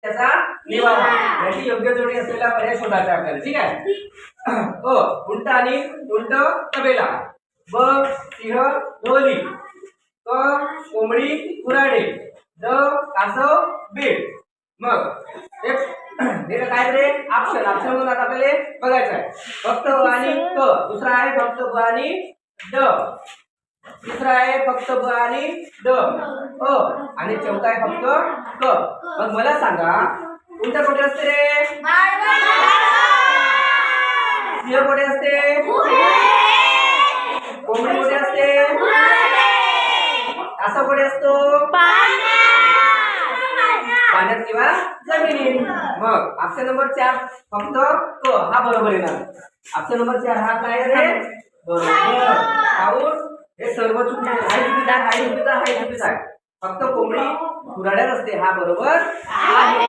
त्याचा निवारा याची योग्य जोडी असलेला पर्याय शोधायचा आपल्याला. ठीक आहे. उंट आणि उंट तबेला. ब सिंह ढोली. क कोंबडी कुऱ्हाडे. द कासव बीड. मग हे काय रे ऑप्शन म्हणून आता आपल्याला बघायचं आहे. फक्त ब आणि क. दुसरा आहे फक्त ब आणि ड. तिसरा आहे फक्त ब आणि ड. आणि चौथा आहे फक्त क. मग मला सांगा उंट कुठे असते रे? सिंह कुठे असते? कोंबडी कुठे असते? कासव कुठे असतो? पाण्यात किंवा जमिनीत. मग ऑप्शन नंबर 4 फक्त क हा बरोबर येणार. ऑप्शन नंबर 4 हा काय रे? बरोबर. काऊन हे सर्व चुकीचं आहे. फक्त कोंबडी कुऱ्हाड्यात असते हा बरोबर आहे.